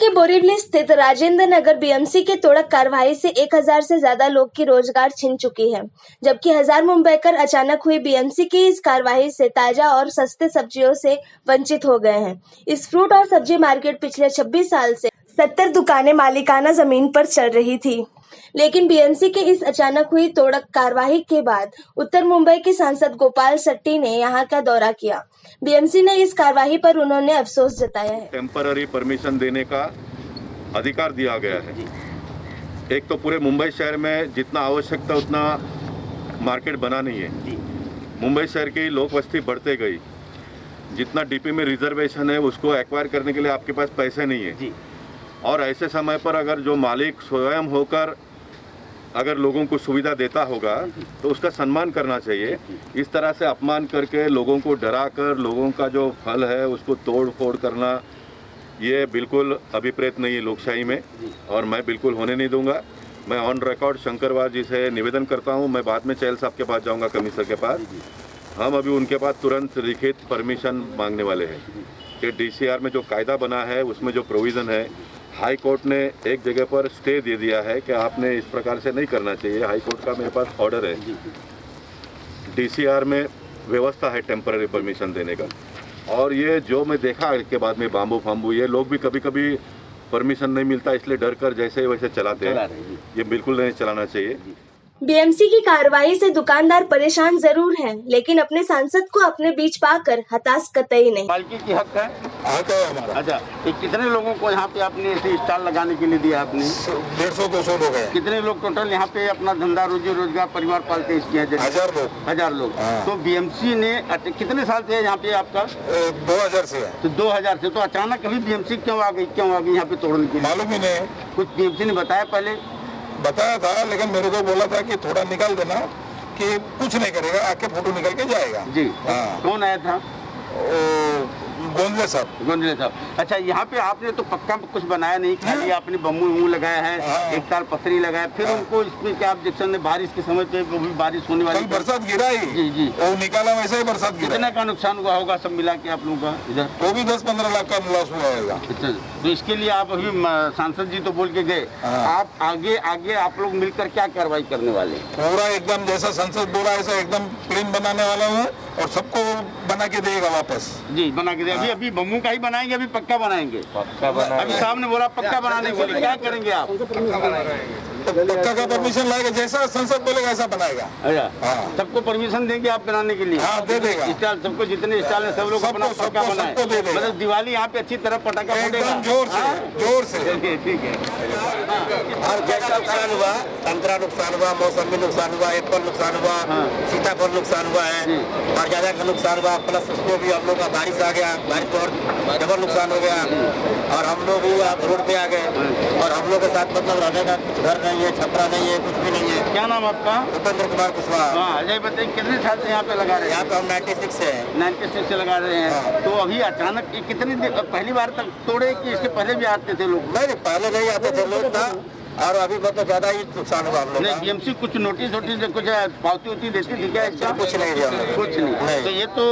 के बोरीवली स्थित राजेंद्र नगर बीएमसी के तोड़क कार्रवाई से 1000 से ज्यादा लोग की रोजगार छिन चुकी है, जबकि हजार मुंबईकर अचानक हुई बीएमसी की इस कार्रवाई से ताजा और सस्ते सब्जियों से वंचित हो गए हैं। इस फ्रूट और सब्जी मार्केट पिछले 26 साल से 70 दुकानें मालिकाना जमीन पर चल रही थी, लेकिन बीएमसी के इस अचानक हुई तोड़क कार्रवाई के बाद उत्तर मुंबई के सांसद गोपाल शेट्टी ने यहां का दौरा किया। बीएमसी ने इस कार्रवाई पर उन्होंने अफसोस जताया है। टेम्पररी परमिशन देने का अधिकार दिया गया है। एक तो पूरे मुंबई शहर में जितना आवश्यक था उतना मार्केट बना नहीं है। मुंबई शहर की लोक वस्ती बढ़ते गई, जितना डीपी में रिजर्वेशन है उसको एक्वायर करने के लिए आपके पास पैसे नहीं है। और ऐसे समय पर अगर जो मालिक स्वयं होकर अगर लोगों को सुविधा देता होगा तो उसका सम्मान करना चाहिए। इस तरह से अपमान करके लोगों को डरा कर लोगों का जो फल है उसको तोड़ फोड़ करना, ये बिल्कुल अभिप्रेत नहीं है लोकशाही में, और मैं बिल्कुल होने नहीं दूंगा। मैं ऑन रिकॉर्ड शंकरवार जी से निवेदन करता हूं। मैं बाद में चैल साहब के पास जाऊंगा, कमिश्नर के पास। हम अभी उनके पास तुरंत लिखित परमिशन मांगने वाले हैं कि डीसीआर में जो कायदा बना है उसमें जो प्रोविज़न है, हाई कोर्ट ने एक जगह पर स्टे दे दिया है कि आपने इस प्रकार से नहीं करना चाहिए। हाई कोर्ट का मेरे पास ऑर्डर है। डीसीआर में व्यवस्था है टेम्पररी परमिशन देने का। और ये जो मैं देखा इसके बाद में बाम्बू फाम्बू, ये लोग भी कभी कभी परमिशन नहीं मिलता इसलिए डर कर जैसे वैसे चलाते हैं। ये बिल्कुल नहीं चलाना चाहिए। बीएमसी की कार्रवाई से दुकानदार परेशान जरूर हैं, लेकिन अपने सांसद को अपने बीच पाकर हताश कतई नहीं। मालिकी की हक है हमारा। अच्छा, कितने लोगों को यहाँ पे आपने ऐसे स्टॉल लगाने के लिए दिया? आपने 150-200 लोग हैं। कितने लोग टोटल यहाँ पे अपना धंधा रोजी रोजगार परिवार पालते हैं? 1000 लोग। हाँ। तो बीएमसी ने कितने साल से यहाँ पे आपका? 2000 से है। तो 2000 से। तो अचानक अभी बीएमसी क्यों आ गई यहाँ पे तोड़ने के लिए? मालूम ही नहीं। कुछ बीएमसी ने बताया पहले? बताया था, लेकिन मेरे को बोला था कि थोड़ा निकाल देना, कि कुछ नहीं करेगा, आके फोटो निकल के जाएगा। जी। हाँ। कौन आया था? गोंदले साहब। अच्छा, यहाँ पे आपने तो पक्का कुछ बनाया नहीं, खाली आपने बम्बू लगाया है। हाँ। एक ताल पथरी लगाया, फिर उनको इसमें क्या ऑब्जेक्शन है? बारिश के समय पे वो भी बारिश होने वाली, बरसात गिरा ही। जी। वो निकाला वैसे ही बरसात गिरा। कितना का नुकसान हुआ होगा सब मिला के आप लोगों का इधर? वो भी 10-15 लाख का लॉस हुआ होगा। अच्छा, तो इसके लिए आप अभी सांसद जी तो बोल के गए, आप आगे आप लोग मिलकर क्या कार्रवाई करने वाले? पूरा एकदम जैसा संसद बोला ऐसा एकदम प्लेन बनाने वाला हूँ, और सबको बना के देगा वापस। जी, बना के देगा। अभी बम्बू का ही बनाएंगे, अभी पक्का बनाएंगे? अभी साहब ने बोला पक्का बनाने के लिए क्या करेंगे आप? तो पक्का का परमिशन लाएगा, जैसा संसद बोलेगा ऐसा बनाएगा। अच्छा, सबको परमिशन देंगे आप बनाने के लिए? हाँ, दे देगा। स्टॉल सबको, जितने स्टॉल है सब लोग अपना पक्का बनाए। मतलब दिवाली यहाँ पे अच्छी तरह पटाखा फूटेगा जोर से। ठीक है। और जैसा नुकसान हुआ, संतरा नुकसान हुआ, मौसमी नुकसान हुआ, एप्पल नुकसान हुआ, सीताफल नुकसान हुआ है, और ज्यादा का नुकसान हुआ। प्लस उसको भी हम लोग का बारिश आ गया, बारिश को और डबल नुकसान हो गया, और हम लोग भी रोड पे आ गए। और हम लोग के साथ मतलब रहने का घर नहीं है, छपरा नहीं है, कुछ भी नहीं है। क्या नाम आपका? उपेंद्र कुमार कुशवाहा। हाँ, अजय बताइए, कितने साल से यहाँ पे लगा रहे हैं? यहाँ पे हम 96 से है। 96 से लगा रहे हैं। तो अभी अचानक कितनी पहली बार तक तोड़े कि इसके पहले भी आते थे लोग? नहीं, पहले नहीं आते थे लोग था, और अभी मतलब ज्यादा ही नुकसान हुआ हम लोग। नहीं, बीएमसी कुछ नोटिस कुछ पावती होती देती थी क्या इसका? कुछ नहीं दिया, कुछ नहीं। तो ये तो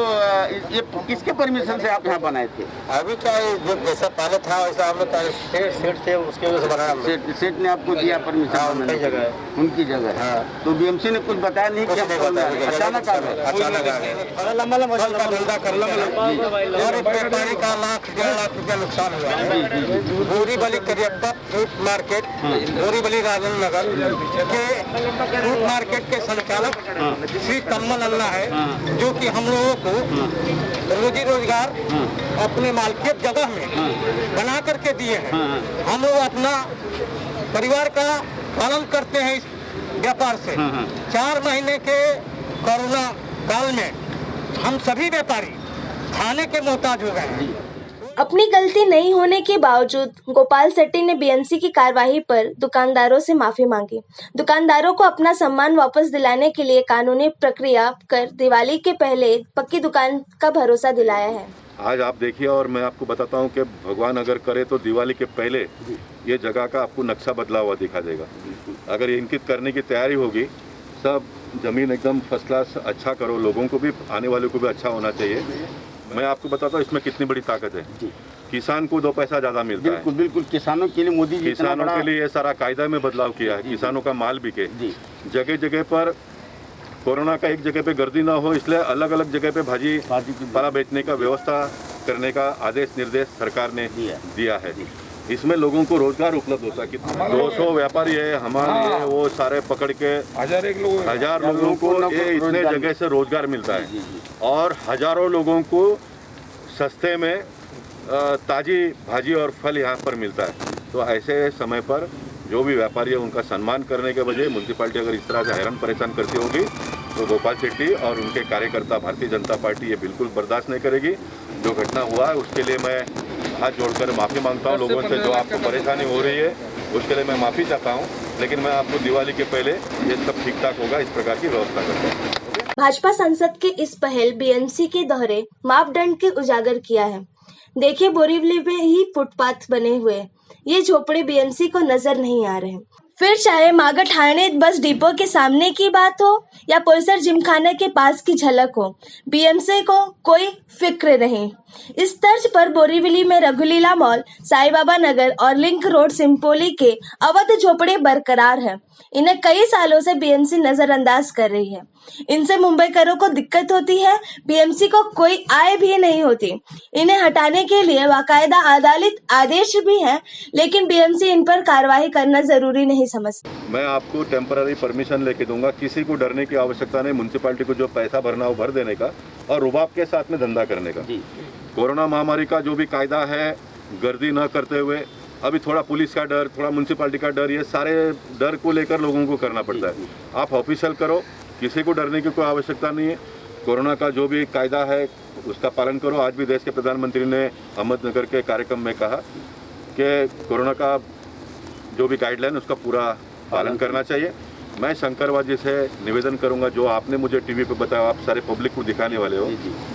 ये किसके परमिशन से आप यहाँ बनाए थे? अभी क्या जो जैसा पहले था वैसा हम लोग सेठ से उसके वजह से बनाया। सेठ ने आपको दिया परमिशन? उनकी जगह। उनकी जगह। हाँ। तो बीएमसी ने कुछ बताया नहीं? कुछ नहीं बताया, अचानक आ गए? अचानक आ गए। लंबा धंधा कर और एक व्यापारी का 1.5 लाख रुपया नुकसान हुआ। बोरीवली करियप्पा फ्रूट मार्केट, बोरीवली राजेंद्र नगर के फ्रूट मार्केट के संचालक श्री तम्मन अल्लाह है, जो कि हम लोगों को रोजी रोजगार अपने मालकियत जगह में बना करके दिए हैं। हम लोग अपना परिवार का पालन करते हैं इस व्यापार से। 4 महीने के कोरोना काल में हम सभी व्यापारी खाने के मोहताज हो गए। अपनी गलती नहीं होने के बावजूद गोपाल शेट्टी ने बीएमसी की कार्रवाई पर दुकानदारों से माफी मांगी। दुकानदारों को अपना सम्मान वापस दिलाने के लिए कानूनी प्रक्रिया कर दिवाली के पहले पक्की दुकान का भरोसा दिलाया है। आज आप देखिए, और मैं आपको बताता हूं कि भगवान अगर करे तो दिवाली के पहले ये जगह का आपको नक्शा बदला हुआ दिखा देगा। अगर ये इंकित करने की तैयारी होगी, सब जमीन एकदम फर्स्ट क्लास अच्छा करो, लोगों को भी, आने वालों को भी अच्छा होना चाहिए। मैं आपको बताता हूँ इसमें कितनी बड़ी ताकत है किसान को 2 पैसा ज़्यादा मिलता है। बिल्कुल बिल्कुल, किसानों के लिए मोदी जी इतना किसानों बड़ा- के लिए ये सारा कायदा में बदलाव किया है, किसानों का माल बिके, जी जगह जगह पर कोरोना का एक जगह पे गर्दी ना हो, इसलिए अलग अलग जगह पे भाजी पाला बेचने का व्यवस्था करने का आदेश निर्देश सरकार ने दिया है। इसमें लोगों को रोजगार उपलब्ध होता है कि 200 व्यापारी है हमारे, वो सारे पकड़ के 1000 लोगों को ये इतने जगह से रोजगार मिलता है और हजारों लोगों को सस्ते में ताजी भाजी और फल यहाँ पर मिलता है। तो ऐसे समय पर जो भी व्यापारी है उनका सम्मान करने के बजाय म्यूनसिपालिटी अगर इस तरह से हैरान परेशान करती होगी तो गोपाल शेट्टी और उनके कार्यकर्ता भारतीय जनता पार्टी ये बिल्कुल बर्दाश्त नहीं करेगी। जो घटना हुआ है उसके लिए मैं हाथ जोड़कर माफ़ी मांगता हूँ लोगों से, जो आपको परेशानी हो रही है उसके लिए मैं माफ़ी चाहता हूँ, लेकिन मैं आपको दिवाली के पहले ये सब ठीक ठाक होगा इस प्रकार की व्यवस्था करता हूँ। भाजपा सांसद के इस पहल बीएमसी के दोहरे मापदंड के उजागर किया है। देखिए बोरीवली में ही फुटपाथ बने हुए, ये झोपड़े बीएमसी को नजर नहीं आ रहे। फिर चाहे मागट ठाणे बस डिपो के सामने की बात हो या पोईसर जिमखाना के पास की झलक हो, बीएमसी को कोई फिक्र नहीं। इस तर्ज पर बोरीवली में रघुलीला मॉल, साई बाबा नगर और लिंक रोड सिंपोली के अवध झोपड़े बरकरार है। इन्हें कई सालों से बीएमसी नजरअंदाज कर रही है। इनसे मुंबईकरों को दिक्कत होती है, बीएमसी को कोई आय भी नहीं होती। इन्हें हटाने के लिए बाकायदा अदालत आदेश भी है, लेकिन बीएमसी इन पर कार्रवाई करना जरूरी नहीं समझती। मैं आपको टेम्पररी परमिशन लेके दूंगा, किसी को डरने की आवश्यकता नहीं। म्यूनसिपालिटी को जो पैसा भरना हो भर देने का और रुबाब के साथ में धंधा करने का। कोरोना महामारी का जो भी कायदा है, गर्दी न करते हुए, अभी थोड़ा पुलिस का डर, थोड़ा म्यूनसिपालिटी का डर, ये सारे डर को लेकर लोगों को करना पड़ता है। आप ऑफिशियल करो, किसी को डरने की कोई आवश्यकता नहीं है। कोरोना का जो भी कायदा है उसका पालन करो। आज भी देश के प्रधानमंत्री ने अहमदनगर के कार्यक्रम में कहा कि कोरोना का जो भी गाइडलाइन उसका पूरा पालन करना चाहिए। मैं शंकरवाद जी से निवेदन करूंगा, जो आपने मुझे टीवी पे बताया, आप सारे पब्लिक को दिखाने वाले हो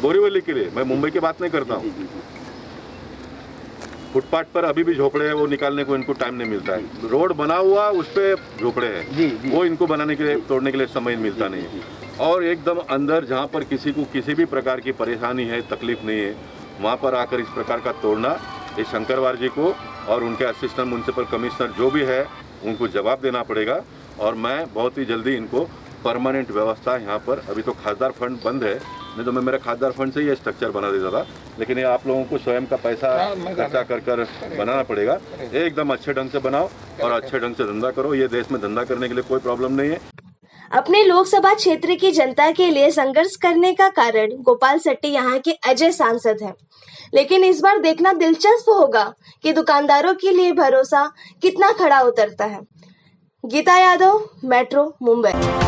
बोरीवली के लिए, मैं मुंबई की बात नहीं करता हूँ। फुटपाथ पर अभी भी झोपड़े हैं, वो निकालने को इनको टाइम नहीं मिलता है। रोड बना हुआ उस पर झोपड़े हैं, वो इनको बनाने के लिए, तोड़ने के लिए समय मिलता नहीं है। और एकदम अंदर जहाँ पर किसी को किसी भी प्रकार की परेशानी है, तकलीफ नहीं है, वहाँ पर आकर इस प्रकार का तोड़ना, ये शंकरवार जी को और उनके असिस्टेंट म्यूनसिपल कमिश्नर जो भी है उनको जवाब देना पड़ेगा। और मैं बहुत ही जल्दी इनको परमानेंट व्यवस्था यहाँ पर, अभी तो खासदार फंड बंद है, नहीं तो मैं मेरे खासदार फंड से ये स्ट्रक्चर बना देता था, लेकिन ये आप लोगों को स्वयं का पैसा खर्चा कर बनाना पड़ेगा। एकदम अच्छे ढंग से बनाओ और अच्छे ढंग से धंधा करो। ये देश में धंधा करने के लिए कोई प्रॉब्लम नहीं है। अपने लोकसभा क्षेत्र की जनता के लिए संघर्ष करने का कारण गोपाल शेट्टी यहाँ के अजय सांसद हैं, लेकिन इस बार देखना दिलचस्प होगा कि दुकानदारों के लिए भरोसा कितना खड़ा उतरता है। गीता यादव, मेट्रो, मुंबई।